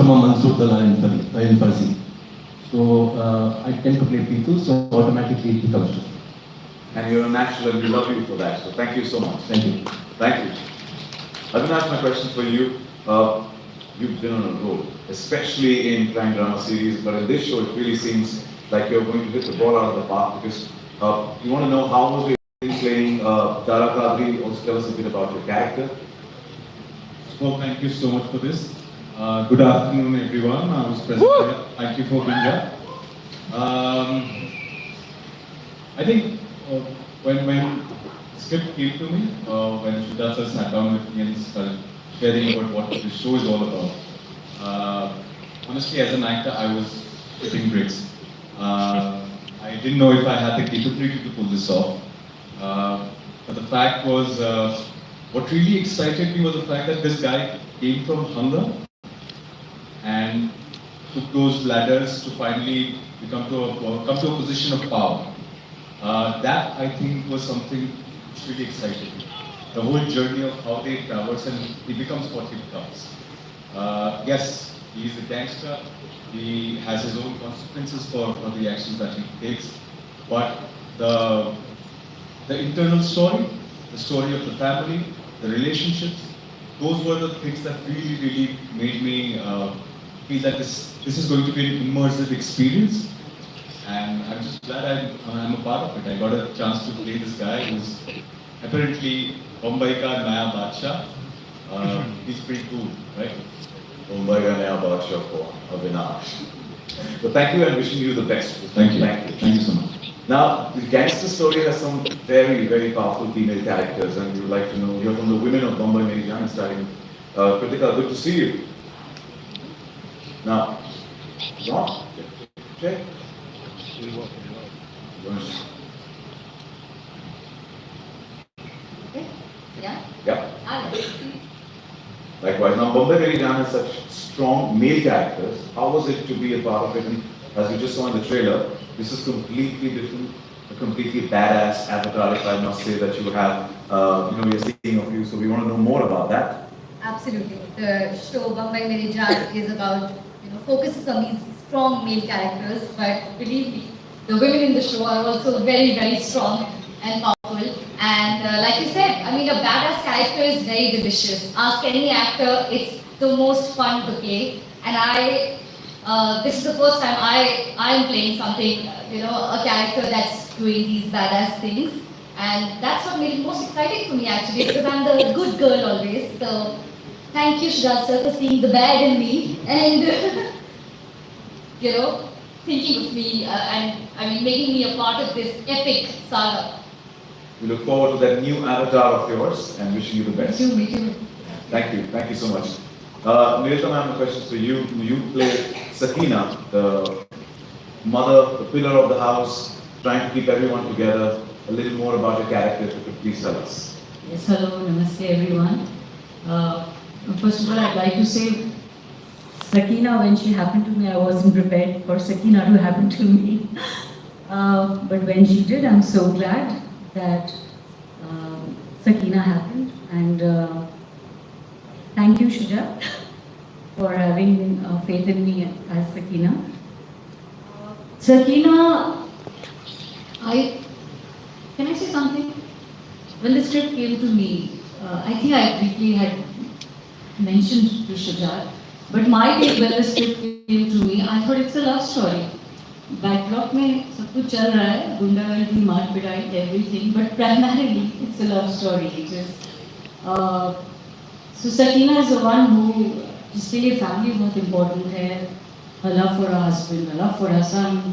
Mansoor Dalal in Farsi. So I tend to play people, so automatically it becomes true. And you're a natural and we love you for that. So thank you so much. Thank you. Thank you. Avinash, my question for you. You've been on a roll, especially in crime drama series, but in this show it really seems like you're going to hit the ball out of the park because you want to know how was your playing Tara Kadri. Also tell us a bit about your character. So thank you so much for this. Good afternoon, everyone. I was present here. Thank you for being here. I think when script came to me, when Shudha sir sat down with me and started sharing about what the show is all about, honestly, as an actor, I was hitting bricks. I didn't know if I had the capability to pull this off. But the fact was, what really excited me was the fact that this guy came from hunger and took those ladders to finally come to a position of power. That I think was something which really excited me. The whole journey of how they traverse and he becomes what he becomes. Yes, he is a gangster. He has his own consequences for the actions that he takes. But the internal story, the story of the family, the relationships, those were the things that really made me feel that this is going to be an immersive experience. And I'm just glad I'm a part of it. I got a chance to play this guy who's apparently Mumbai ka Naya Badshah. He's pretty cool, right? Mumbai ka Naya Badshah for Avinash. So thank you and wishing you the best. Thank you. Thank you so much. Now, the gangster story has some very powerful female characters, and we would like to know, you're from the women of Mumbai, meri, jaaan, starting. Kritika, good to see you. Now, John, check. Okay. Yeah? Yeah. Alex. Likewise. Now, Bombay Meri Jaan has such strong male characters. How was it to be a part of it? And as we just saw in the trailer, this is completely different, a completely badass avatar, if I must say, that you have, we are seeing of you. So we want to know more about that. Absolutely. The show Mumbai Meri Jaan is about, focuses on these strong male characters, but believe me, the women in the show are also very strong and powerful. And like you said, I mean, a badass character is very delicious. Ask any actor, it's the most fun to play. And this is the first time I'm playing something, a character that's doing these badass things. And that's what made it most exciting for me actually, because I'm the good girl always. So thank you, Shraddha sir, for seeing the bad in me and, thinking of me and making me a part of this epic saga. We look forward to that new avatar of yours and wishing you the best. Me too. Thank you so much. Nilita ma'am, the questions for you. You play Sakina, the mother, the pillar of the house, trying to keep everyone together. A little more about your character, if you could please tell us. Yes, hello, namaste everyone. First of all, I'd like to say, Sakina, when she happened to me, I wasn't prepared for Sakina to happen to me. But when she did, I'm so glad that Sakina happened. And thank you, Shuja, for having faith in me as Sakina. Sakina, can I say something? When the script came to me, I think I briefly had mentioned to Shuja, but my take when the script came to me, I thought it's a love story. Backlog में सब कुछ चल रहा है, गुंडागर्दी, मार पिटाई, everything, but primarily it's a love story. It is. So Sakina is the one who, जिसके लिए family बहुत important है, her love for her husband, her love for her son.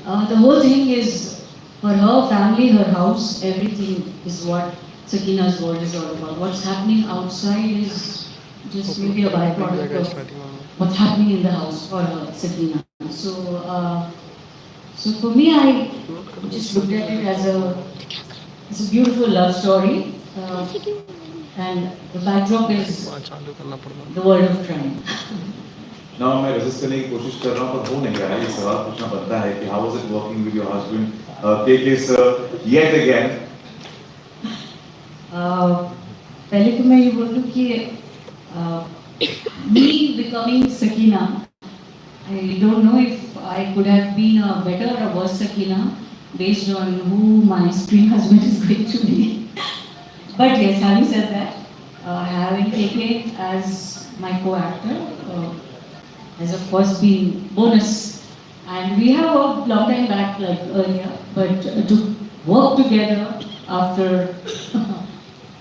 The whole thing is for her family, her house, everything is what Sakina's world is all about. What's happening outside is just maybe a byproduct of what's happening in the house for Sakina. So for me, I just looked at it as a beautiful love story, and the backdrop is the world of crime. Now मैं resist करने की कोशिश कर रहा हूँ पर हो नहीं रहा है. ये सवाल पूछना बनता है कि how was it working with your husband? KK sir, yet again. पहले तो मैं ये बोल दूँ कि me becoming Sakina, I don't know if I could have been a better or worse Sakina based on who my screen husband is going to be. But yes, having said that, having KK as my co-actor has of course been bonus. And we have worked long time back like earlier, but to work together after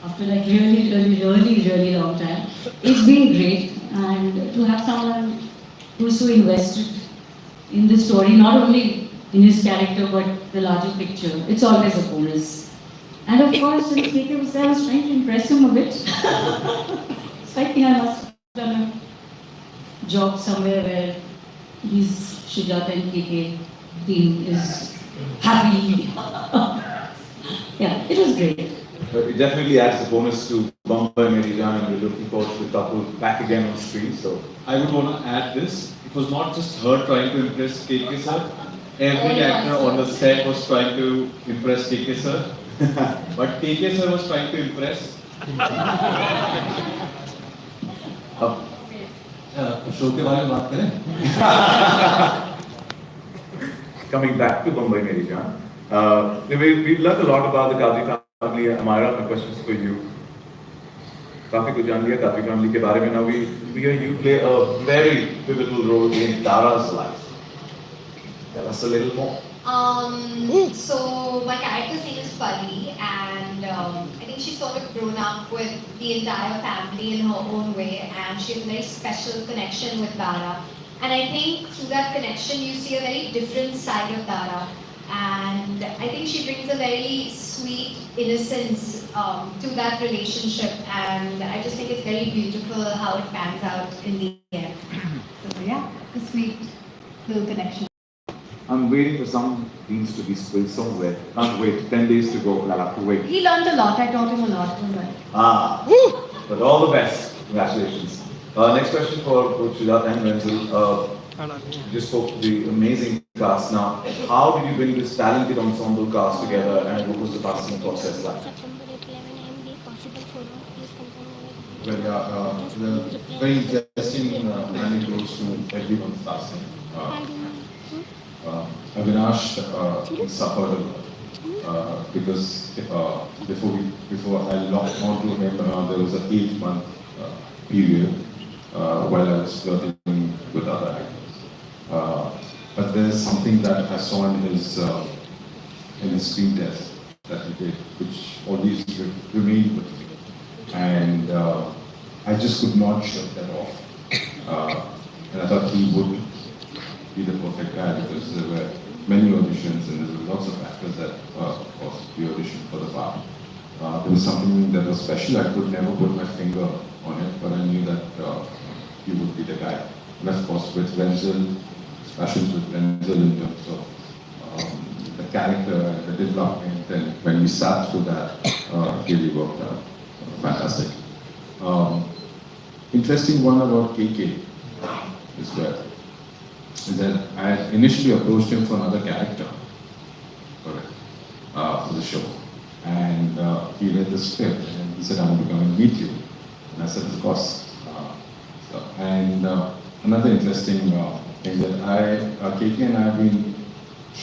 after like really long time, it's been great. And to have someone who's so invested in the story, not only in his character but the larger picture, it's always a bonus. And of course, since KK was there, I was trying to impress him a bit. So I think I must have done a job somewhere where his Shujata and KK team is happy. Yeah, it was great. But it definitely adds a bonus to Mumbai, Meri, Jaan, and we're looking forward to the couple back again on screen. So I would want to add this. It was not just her trying to impress KK sir. Every actor on the set was trying to impress KK sir. But KK sir was trying to impress. Show के बारे में बात करें? Coming back to Mumbai, Meri Jaan, we've learned a lot about the Kadri family. Amara, my question is for you. काफी कुछ जान लिया Kadri family के बारे में. Now we hear you play a very pivotal role in Dara's life. Tell us a little more. So my character's name is Pari, and I think she's sort of grown up with the entire family in her own way, and she has a very special connection with Dara. And I think through that connection, you see a very different side of Dara. And I think she brings a very sweet innocence to that relationship, and I just think it's very beautiful how it pans out in the end. So yeah, a sweet little connection. I'm waiting for some beans to be spilled somewhere. Can't wait. 10 days to go. I'll have to wait. He learned a lot. I taught him a lot. Don't worry. But all the best. Congratulations. Next question for both Sridhar and Renzel. You just spoke to the amazing cast. Now, how did you bring this talented ensemble cast together, and what was the casting process like? Well, yeah, the very interesting anecdotes to everyone's casting. Avinash suffered a lot because before I locked onto him, there was an 8-month period while I was flirting with other actors. But there's something that I saw in his screen test that he did, which always remained with me, and I just could not shut that off. And I thought he would be the perfect guy because there were many auditions and there were lots of actors that, of course, we auditioned for the part. There was something that was special. I could never put my finger on it, but I knew that he would be the guy. And of course, with Renzel, discussions with Renzel in terms of the character and the development, and when we sat through that, really worked out. Fantastic. Interesting one about KK as well. That I initially approached him for another character for the show, and he read the script and he said, "I want to come and meet you." And I said, "Of course." Another interesting thing that KK and I have been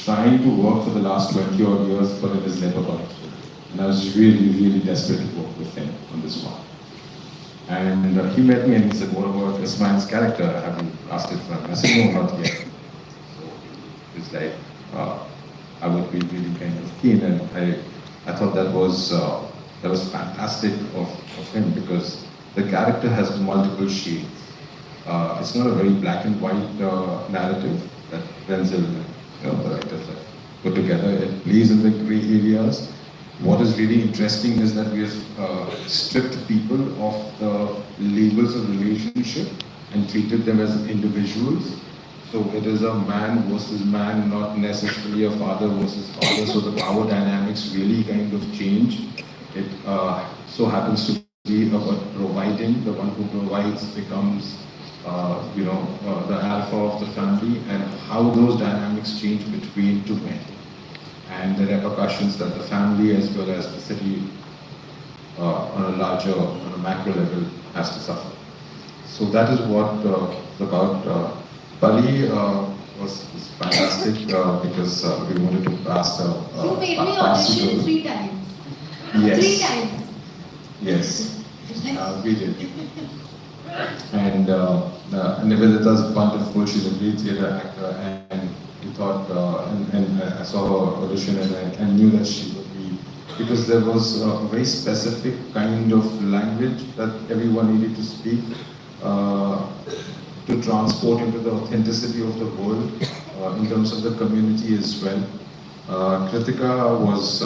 trying to work for the last 20 odd years, but it has never gone through. And I was really desperate to work with him on this one. And he met me and he said, "What about Ismail's character? Have you asked it for him?" I said, "No, not yet." So it's like, I would be really kind of keen, and I thought that was fantastic of him because the character has multiple shades. It's not a very black and white narrative that Renzel, the writers have put together. It plays in the gray areas. What is really interesting is that we have stripped people of the labels of relationship and treated them as individuals. So it is a man versus man, not necessarily a father versus father. So the power dynamics really kind of change. It so happens to be about providing. The one who provides becomes, the alpha of the family, and how those dynamics change between two men, and the repercussions that the family as well as the city on a macro level has to suffer. So that is what it's about. Bali was fantastic because we wanted to pass the You made me pass the audition girl. 3 times. Yes. 3 times. Yes, we did. And Nivedita is wonderful. She's a great theatre actor, and we thought, and I saw her audition, and I knew that she would be, because there was a very specific kind of language that everyone needed to speak to transport into the authenticity of the world in terms of the community as well. Kritika was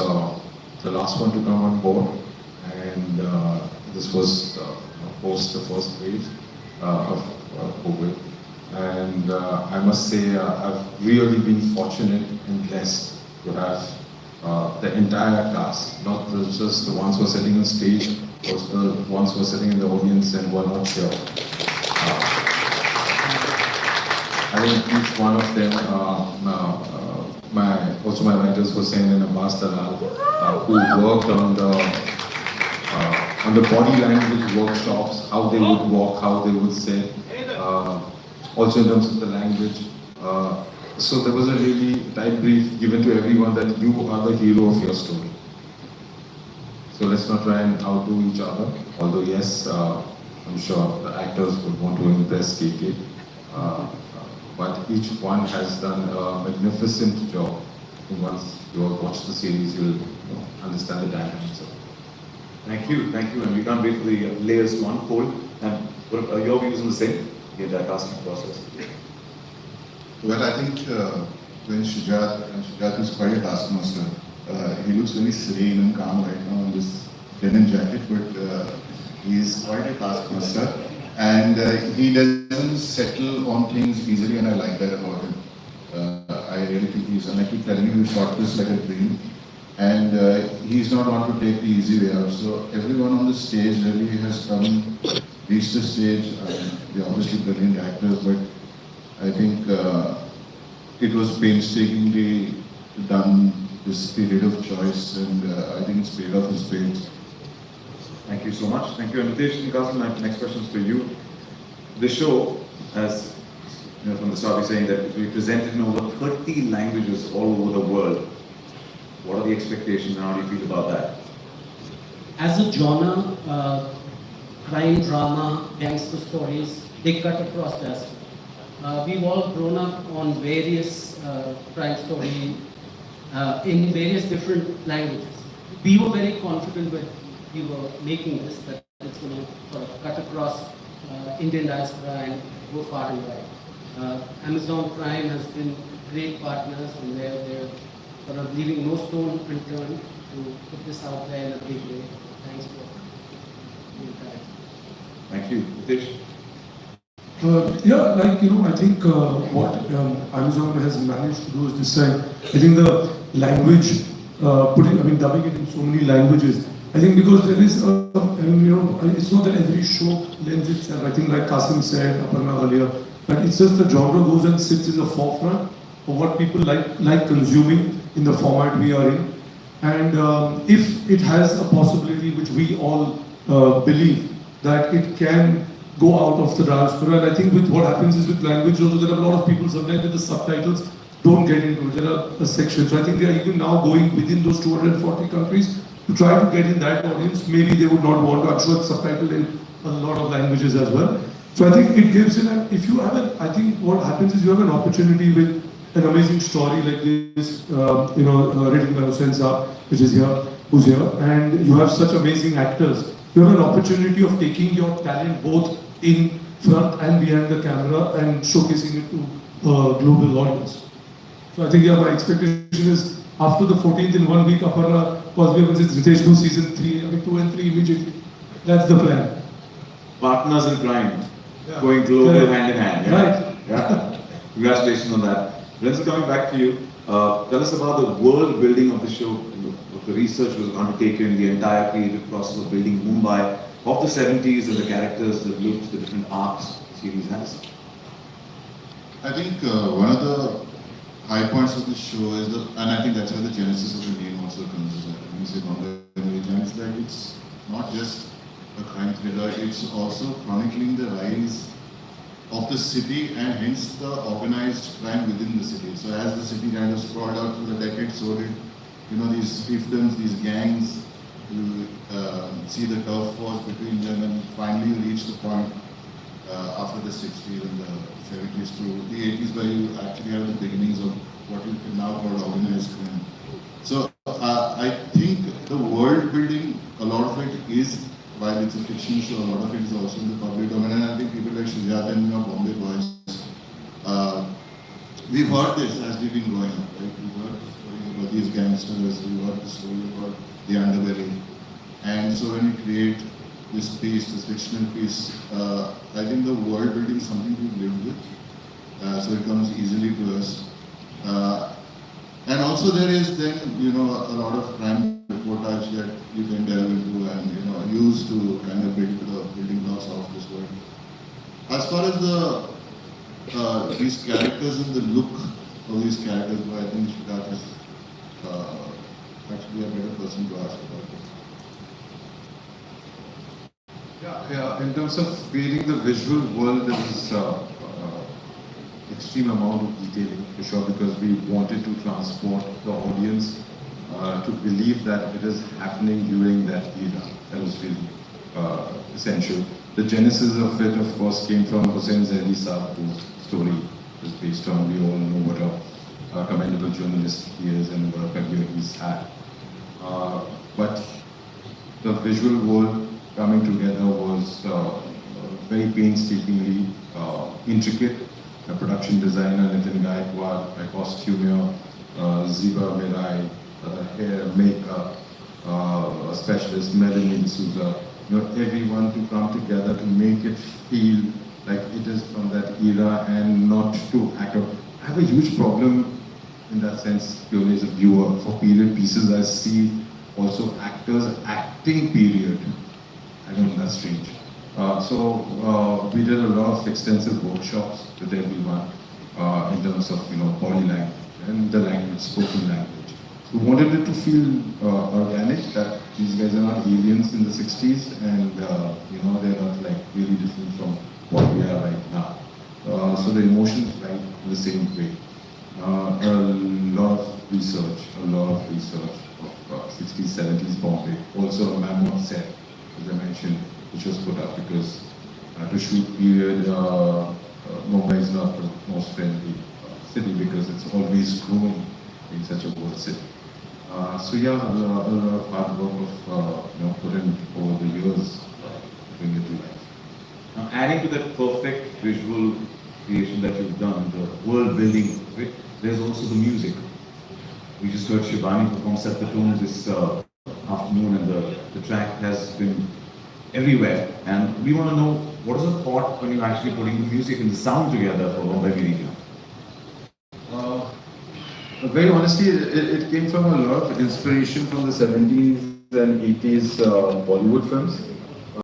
the last one to come on board, and this was post the first wave of COVID. And I must say, I've really been fortunate and blessed to have the entire cast, not just the ones who are sitting on stage, but the ones who are sitting in the audience and who are not here. I think each one of them, also my writers Hussein and Abbas Dalal, who worked on the body language workshops, how they would walk, how they would sit, also in terms of the language. So there was a really tight brief given to everyone that you are the hero of your story. So let's not try and outdo each other, although yes, I'm sure the actors would want to impress KK. But each one has done a magnificent job. And once you all watch the series, you'll understand the dynamics of it. Thank you, and we can't wait for the layers to unfold. And what are your views on the same? The entire casting process. Well, I think when Shujat is quite a taskmaster. He looks very serene and calm right now in this denim jacket, but he is quite a taskmaster, and he doesn't settle on things easily, and I like that about him. I really think and I keep telling him, he shot this like a dream, and he's not one to take the easy way out. So everyone on the stage really has reached the stage. They're obviously brilliant actors, but I think it was painstakingly done, this period of choice, and I think it's paid off in spades. Thank you so much. Thank you, and Nitesh, my next question is for you. The show, as from the start, we're saying that we presented in over 30 languages all over the world. What are the expectations and how do you feel about that? As a genre, crime drama, gangster stories, they cut across desk. We've all grown up on various crime stories in various different languages. We were very confident when we were making this that it's going to sort of cut across Indian diaspora and go far and wide. Amazon Prime has been great partners, and they're sort of leaving no stone unturned to put this out there in a big way. Thanks for your time. Thank you, Nitesh. Yeah, I think what Amazon has managed to do is this time, I think the language, dubbing it in so many languages. I think because there is, it's not that every show lends itself. I think like Qasim said, Aparna earlier, but it's just the genre goes and sits in the forefront of what people like consuming in the format we are in. And if it has a possibility, which we all believe, that it can go out of the diaspora. And I think with what happens is with language also, there are a lot of people sometimes with the subtitles don't get into it. There are a section. So I think they are even now going within those 240 countries to try to get in that audience. Maybe they would not want to. I'm sure it's subtitled in a lot of languages as well. So I think it gives it, and if you have I think what happens is you have an opportunity with an amazing story like this, written by Hussein Saab, which is here, who's here, and you have such amazing actors. You have an opportunity of taking your talent both in front and behind the camera and showcasing it to a global audience. So I think my expectation is after the 14th in 1 week, Aparna Cosby versus Ritesh do season 2 and 3 immediately. That's the plan. Partners in crime, going global hand in hand. Yeah? Right. Yeah. Congratulations on that. Renzo, coming back to you, tell us about the world building of the show, of the research was undertaken, the entire creative process of building Mumbai, of the 70s and the characters, the looks, the different arcs the series has. I think one of the high points of the show is and I think that's where the genesis of the name also comes. When you say Mumbai, it's like it's not just a crime thriller. It's also chronicling the rise of the city and hence the organized crime within the city. So as the city kind of sprawled out through the decades, so did these fiefdoms, these gangs. You see the turf wars between them, and finally you reach the point after the 60s and the 70s to the 80s where you actually have the beginnings of what you can now call organized crime. So I think the world building, a lot of it is, while it's a fiction show, a lot of it is also in the public domain, and I think people like Shujat and Bombay Boys, we've heard this as we've been growing up, right? We've heard the story about these gangsters, we've heard the story about the underbelly, and so when we create this piece, this fictional piece, I think the world building is something we've lived with, so it comes easily to us. And also there is then, a lot of crime reportage that you can delve into and, use to kind of build the building blocks of this world. As far as these characters and the look of these characters, I think Shujat is actually a better person to ask about it. Yeah, in terms of creating the visual world, there is extreme amount of detailing for sure, because we wanted to transport the audience to believe that it is happening during that era. That was really essential. The genesis of it, of course, came from Hussain Zaidi Saab, whose story is based on. We all know what a commendable journalist he is and what a career he's had. But the visual world coming together was very painstakingly intricate. The production designer Nitin Gaikwad, my costumier Ziba Merai, hair, makeup specialist Melanie D'Souza, everyone to come together to make it feel like it is from that era and not to act out. I have a huge problem in that sense, purely as a viewer. For period pieces, I see also actors acting period. I don't know, that's strange. So we did a lot of extensive workshops with everyone in terms of body language and the language, spoken language. So we wanted it to feel organic, that these guys are not aliens in the 60s and they're not like really different from what we are right now. So the emotions right in the same way. A lot of research of 60s, 70s Bombay. Also a mammoth set, as I mentioned, which was put up because to shoot period, Mumbai is not the most friendly city because it's always growing in such a world city. So yeah, a lot of hard work of put in over the years to bring it to life. Now, adding to that perfect visual creation that you've done, the world building of it, there's also the music. We just heard Shivani perform Set the Tone this afternoon, and the track has been everywhere. And we want to know, what is the thought when you're actually putting the music and the sound together for Mumbai Meri? Very honestly, it came from a lot of inspiration from the 70s and 80s Bollywood films.